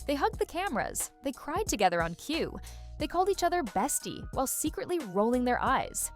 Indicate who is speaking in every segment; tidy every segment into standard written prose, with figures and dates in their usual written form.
Speaker 1: They hugged the cameras, they cried together on cue, they called each other bestie while secretly rolling their eyes.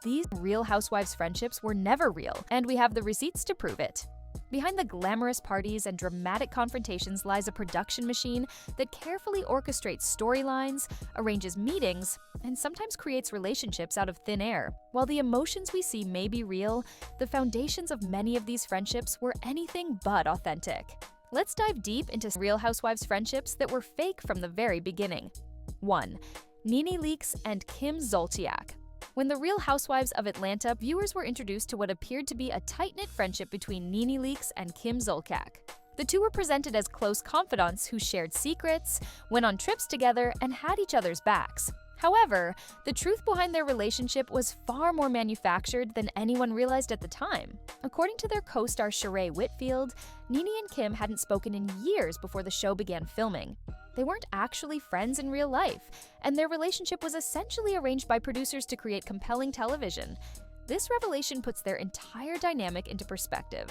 Speaker 1: These Real Housewives friendships were never real, and we have the receipts to prove it. Behind the glamorous parties and dramatic confrontations lies a production machine that carefully orchestrates storylines, arranges meetings, and sometimes creates relationships out of thin air. While the emotions we see may be real, the foundations of many of these friendships were anything but authentic. Let's dive deep into Real Housewives friendships that were fake from the very beginning. 1. Nene Leakes and Kim Zolciak. When The Real Housewives of Atlanta, viewers were introduced to what appeared to be a tight-knit friendship between Nene Leakes and Kim Zolciak. The two were presented as close confidants who shared secrets, went on trips together, and had each other's backs. However, the truth behind their relationship was far more manufactured than anyone realized at the time. According to their co-star Sheree Whitfield, Nene and Kim hadn't spoken in years before the show began filming. They weren't actually friends in real life, and their relationship was essentially arranged by producers to create compelling television. This revelation puts their entire dynamic into perspective,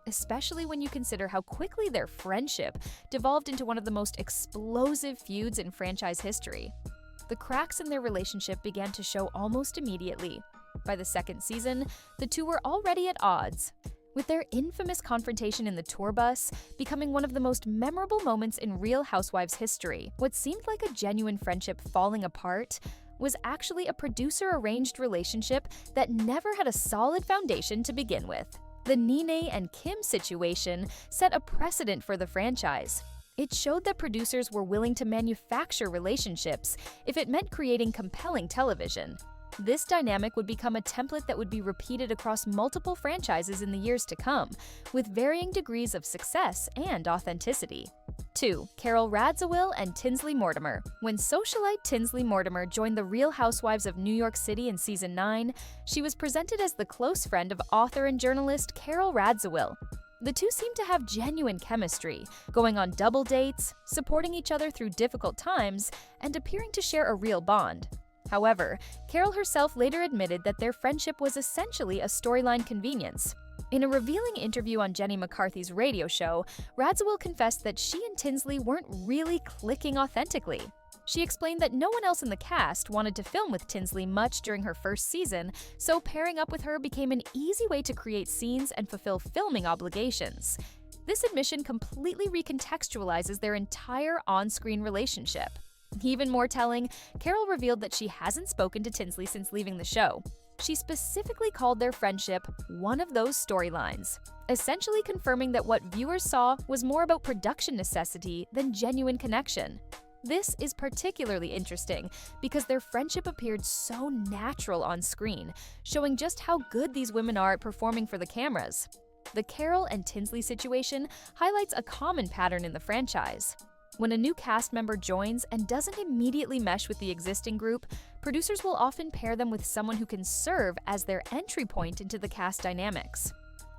Speaker 1: especially when you consider how quickly their friendship devolved into one of the most explosive feuds in franchise history. The cracks in their relationship began to show almost immediately. By the second season, the two were already at odds, with their infamous confrontation in the tour bus becoming one of the most memorable moments in Real Housewives history. What seemed like a genuine friendship falling apart was actually a producer-arranged relationship that never had a solid foundation to begin with. The Nene and Kim situation set a precedent for the franchise. It showed that producers were willing to manufacture relationships if it meant creating compelling television. This dynamic would become a template that would be repeated across multiple franchises in the years to come, with varying degrees of success and authenticity. 2. Carole Radziwill and Tinsley Mortimer. When socialite Tinsley Mortimer joined the Real Housewives of New York City in Season 9, she was presented as the close friend of author and journalist Carole Radziwill. The two seemed to have genuine chemistry, going on double dates, supporting each other through difficult times, and appearing to share a real bond. However, Carole herself later admitted that their friendship was essentially a storyline convenience. In a revealing interview on Jenny McCarthy's radio show, Radziwill confessed that she and Tinsley weren't really clicking authentically. She explained that no one else in the cast wanted to film with Tinsley much during her first season, so pairing up with her became an easy way to create scenes and fulfill filming obligations. This admission completely recontextualizes their entire on-screen relationship. Even more telling, Carole revealed that she hasn't spoken to Tinsley since leaving the show. She specifically called their friendship one of those storylines, essentially confirming that what viewers saw was more about production necessity than genuine connection. This is particularly interesting because their friendship appeared so natural on screen, showing just how good these women are at performing for the cameras. The Carole and Tinsley situation highlights a common pattern in the franchise. When a new cast member joins and doesn't immediately mesh with the existing group, producers will often pair them with someone who can serve as their entry point into the cast dynamics.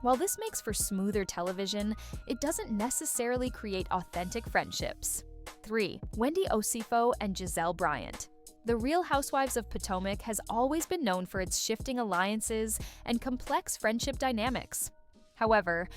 Speaker 1: While this makes for smoother television, it doesn't necessarily create authentic friendships. 3. Wendy Osifo and Gizelle Bryant. The Real Housewives of Potomac has always been known for its shifting alliances and complex friendship dynamics. However,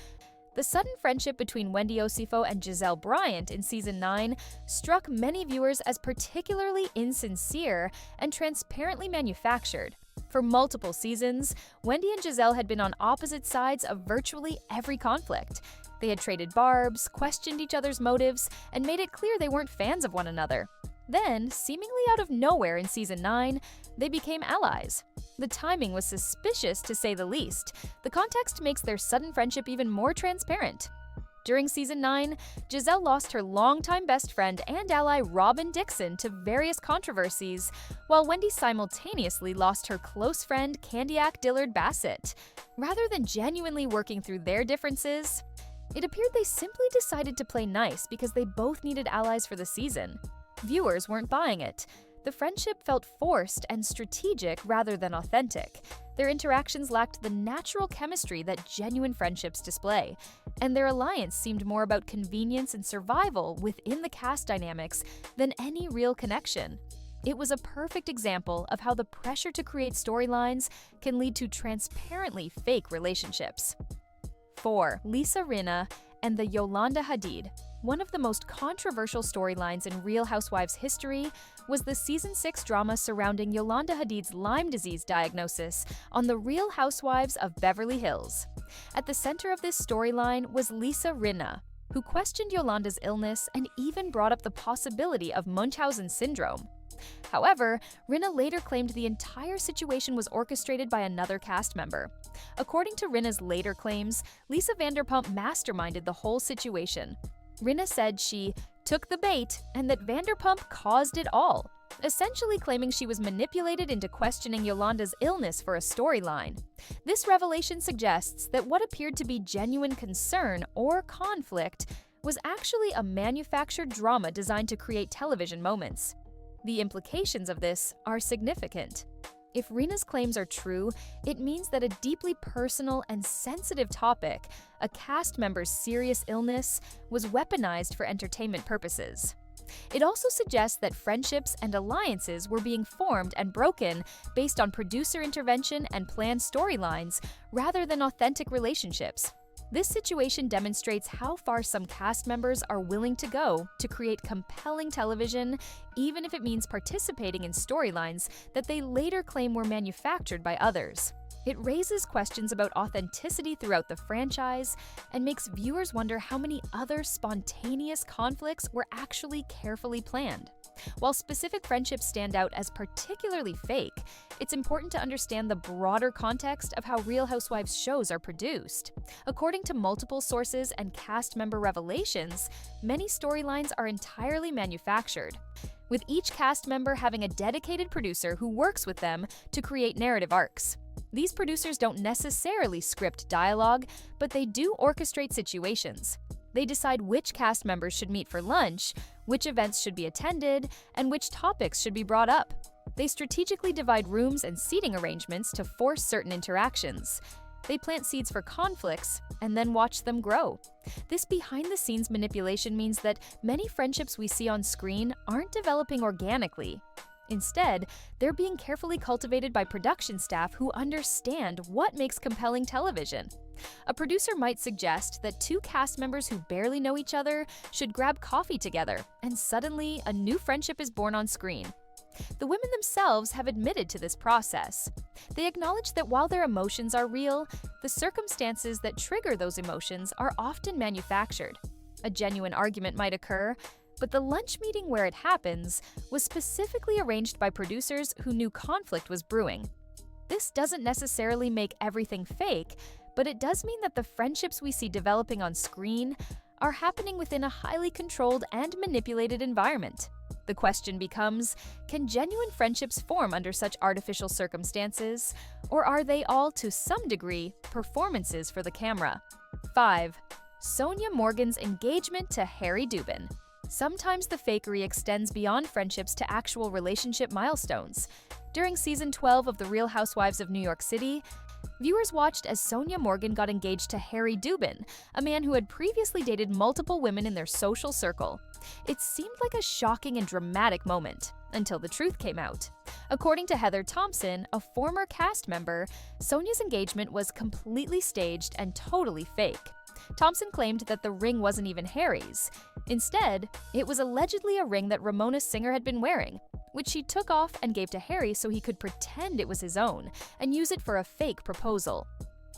Speaker 1: the sudden friendship between Wendy Osifo and Gizelle Bryant in Season 9 struck many viewers as particularly insincere and transparently manufactured. For multiple seasons, Wendy and Gizelle had been on opposite sides of virtually every conflict. They had traded barbs, questioned each other's motives, and made it clear they weren't fans of one another. Then, seemingly out of nowhere in Season 9, they became allies. The timing was suspicious to say the least. The context makes their sudden friendship even more transparent. During Season 9, Gizelle lost her longtime best friend and ally Robin Dixon to various controversies, while Wendy simultaneously lost her close friend Candiac Dillard Bassett. Rather than genuinely working through their differences, it appeared they simply decided to play nice because they both needed allies for the season. Viewers weren't buying it. The friendship felt forced and strategic rather than authentic. Their interactions lacked the natural chemistry that genuine friendships display, and their alliance seemed more about convenience and survival within the cast dynamics than any real connection. It was a perfect example of how the pressure to create storylines can lead to transparently fake relationships. 4. Lisa Rinna and the Yolanda Hadid. One of the most controversial storylines in Real Housewives history was the Season 6 drama surrounding Yolanda Hadid's Lyme disease diagnosis on The Real Housewives of Beverly Hills. At the center of this storyline was Lisa Rinna, who questioned Yolanda's illness and even brought up the possibility of Munchausen syndrome. However, Rinna later claimed the entire situation was orchestrated by another cast member. According to Rinna's later claims, Lisa Vanderpump masterminded the whole situation. Rinna said she took the bait and that Vanderpump caused it all, essentially claiming she was manipulated into questioning Yolanda's illness for a storyline. This revelation suggests that what appeared to be genuine concern or conflict was actually a manufactured drama designed to create television moments. The implications of this are significant. If Rinna's claims are true, it means that a deeply personal and sensitive topic, a cast member's serious illness, was weaponized for entertainment purposes. It also suggests that friendships and alliances were being formed and broken based on producer intervention and planned storylines rather than authentic relationships. This situation demonstrates how far some cast members are willing to go to create compelling television, even if it means participating in storylines that they later claim were manufactured by others. It raises questions about authenticity throughout the franchise and makes viewers wonder how many other spontaneous conflicts were actually carefully planned. While specific friendships stand out as particularly fake, it's important to understand the broader context of how Real Housewives shows are produced. According to multiple sources and cast member revelations, many storylines are entirely manufactured, with each cast member having a dedicated producer who works with them to create narrative arcs. These producers don't necessarily script dialogue, but they do orchestrate situations. They decide which cast members should meet for lunch, which events should be attended, and which topics should be brought up. They strategically divide rooms and seating arrangements to force certain interactions. They plant seeds for conflicts and then watch them grow. This behind-the-scenes manipulation means that many friendships we see on screen aren't developing organically. Instead, they're being carefully cultivated by production staff who understand what makes compelling television. A producer might suggest that two cast members who barely know each other should grab coffee together, and suddenly a new friendship is born on screen. The women themselves have admitted to this process. They acknowledge that while their emotions are real, the circumstances that trigger those emotions are often manufactured. A genuine argument might occur, but the lunch meeting where it happens was specifically arranged by producers who knew conflict was brewing. This doesn't necessarily make everything fake, but it does mean that the friendships we see developing on screen are happening within a highly controlled and manipulated environment. The question becomes, can genuine friendships form under such artificial circumstances, or are they all, to some degree, performances for the camera? 5. Sonia Morgan's engagement to Harry Dubin. Sometimes the fakery extends beyond friendships to actual relationship milestones. During Season 12 of The Real Housewives of New York City, viewers watched as Sonia Morgan got engaged to Harry Dubin, a man who had previously dated multiple women in their social circle. It seemed like a shocking and dramatic moment, until the truth came out. According to Heather Thompson, a former cast member, Sonia's engagement was completely staged and totally fake. Thompson claimed that the ring wasn't even Harry's. Instead, it was allegedly a ring that Ramona Singer had been wearing, which she took off and gave to Harry so he could pretend it was his own and use it for a fake proposal.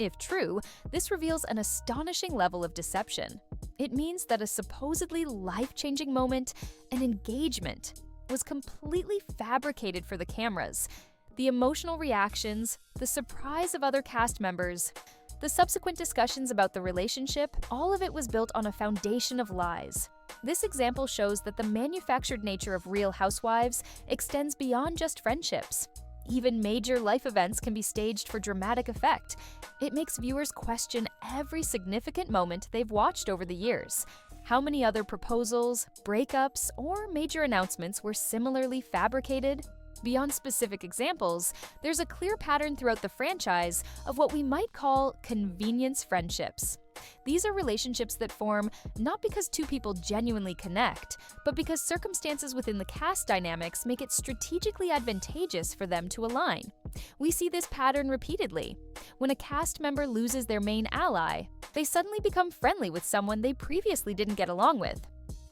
Speaker 1: If true, this reveals an astonishing level of deception. It means that a supposedly life-changing moment, an engagement, was completely fabricated for the cameras. The emotional reactions, the surprise of other cast members, the subsequent discussions about the relationship, all of it was built on a foundation of lies. This example shows that the manufactured nature of Real Housewives extends beyond just friendships. Even major life events can be staged for dramatic effect. It makes viewers question every significant moment they've watched over the years. How many other proposals, breakups, or major announcements were similarly fabricated? Beyond specific examples, there's a clear pattern throughout the franchise of what we might call convenience friendships. These are relationships that form not because two people genuinely connect, but because circumstances within the cast dynamics make it strategically advantageous for them to align. We see this pattern repeatedly. When a cast member loses their main ally, they suddenly become friendly with someone they previously didn't get along with.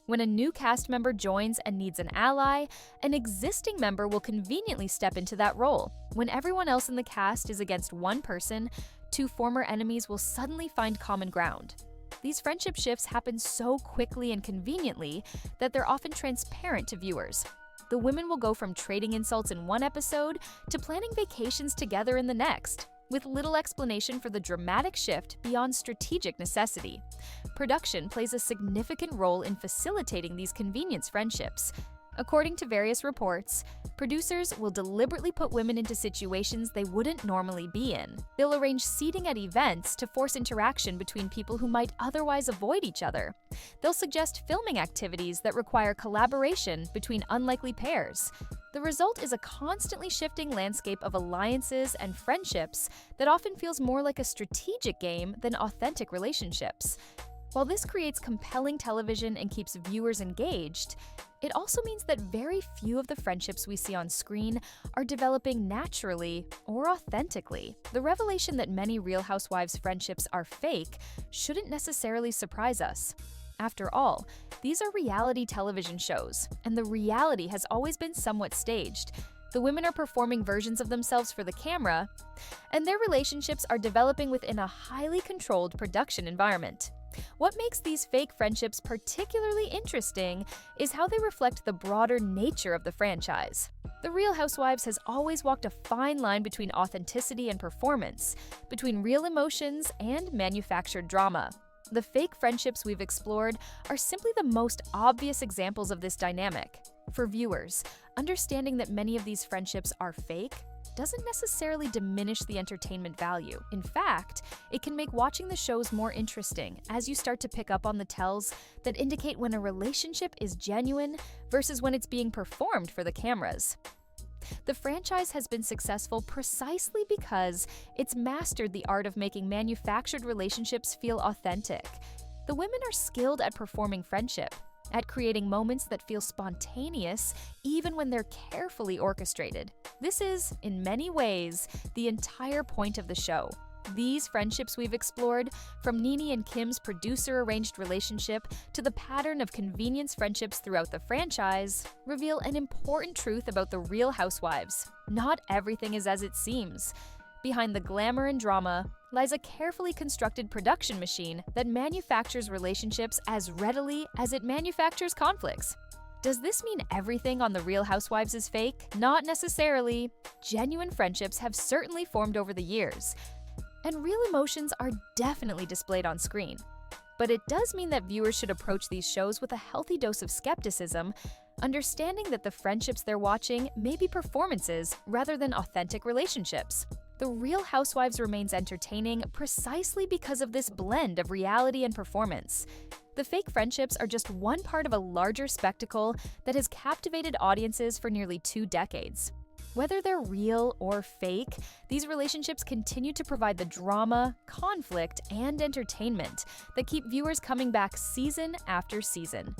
Speaker 1: When a new cast member joins and needs an ally, an existing member will conveniently step into that role. When everyone else in the cast is against one person, two former enemies will suddenly find common ground. These friendship shifts happen so quickly and conveniently that they're often transparent to viewers. The women will go from trading insults in one episode to planning vacations together in the next, with little explanation for the dramatic shift beyond strategic necessity. Production plays a significant role in facilitating these convenience friendships. According to various reports, producers will deliberately put women into situations they wouldn't normally be in. They'll arrange seating at events to force interaction between people who might otherwise avoid each other. They'll suggest filming activities that require collaboration between unlikely pairs. The result is a constantly shifting landscape of alliances and friendships that often feels more like a strategic game than authentic relationships. While this creates compelling television and keeps viewers engaged, it also means that very few of the friendships we see on screen are developing naturally or authentically. The revelation that many Real Housewives friendships are fake shouldn't necessarily surprise us. After all, these are reality television shows, and the reality has always been somewhat staged. The women are performing versions of themselves for the camera, and their relationships are developing within a highly controlled production environment. What makes these fake friendships particularly interesting is how they reflect the broader nature of the franchise. The Real Housewives has always walked a fine line between authenticity and performance, between real emotions and manufactured drama. The fake friendships we've explored are simply the most obvious examples of this dynamic. For viewers, understanding that many of these friendships are fake doesn't necessarily diminish the entertainment value. In fact, it can make watching the shows more interesting as you start to pick up on the tells that indicate when a relationship is genuine versus when it's being performed for the cameras. The franchise has been successful precisely because it's mastered the art of making manufactured relationships feel authentic. The women are skilled at performing friendship, at creating moments that feel spontaneous even when they're carefully orchestrated. This is, in many ways, the entire point of the show. These friendships we've explored, from Nene and Kim's producer-arranged relationship to the pattern of convenience friendships throughout the franchise, reveal an important truth about the Real Housewives. Not everything is as it seems. Behind the glamour and drama lies a carefully constructed production machine that manufactures relationships as readily as it manufactures conflicts. Does this mean everything on The Real Housewives is fake? Not necessarily. Genuine friendships have certainly formed over the years, and real emotions are definitely displayed on screen. But it does mean that viewers should approach these shows with a healthy dose of skepticism, understanding that the friendships they're watching may be performances rather than authentic relationships. The Real Housewives remains entertaining precisely because of this blend of reality and performance. The fake friendships are just one part of a larger spectacle that has captivated audiences for nearly 2 decades. Whether they're real or fake, these relationships continue to provide the drama, conflict, and entertainment that keep viewers coming back season after season.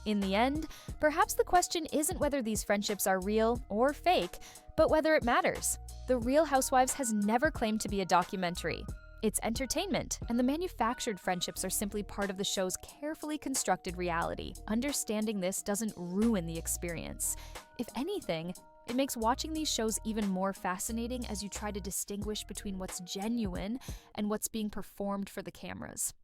Speaker 1: In the end, perhaps the question isn't whether these friendships are real or fake, but whether it matters. The Real Housewives has never claimed to be a documentary. It's entertainment, and the manufactured friendships are simply part of the show's carefully constructed reality. Understanding this doesn't ruin the experience. If anything, it makes watching these shows even more fascinating as you try to distinguish between what's genuine and what's being performed for the cameras.